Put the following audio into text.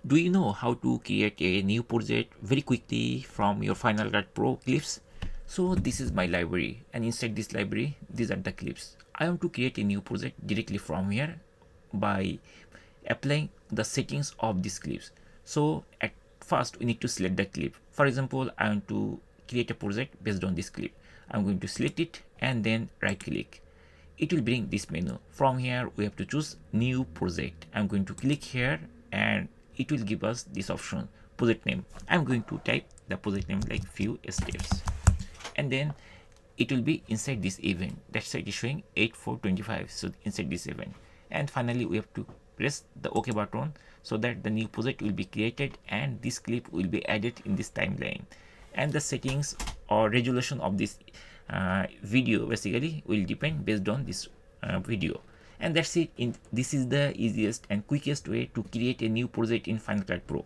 Do you know how to create a new project very quickly from your Final Cut Pro clips? So this is my library, and inside this library these are the clips. I want to create a new project directly from here by applying the settings of these clips. So at first we need to select the clip. For example, I want to create a project based on this clip. I'm going to select it and then right click. It will bring this menu. From here we have to choose new project. I'm going to click here and it will give us this option, project name. I'm going to type the project name like FewSteps, and then it will be inside this event. That's why it is showing 8425. So inside this event, and finally we have to press the OK button so that the new project will be created and this clip will be added in this timeline. And the settings or resolution of this video basically will depend based on this video. And that's it. This is the easiest and quickest way to create a new project in Final Cut Pro.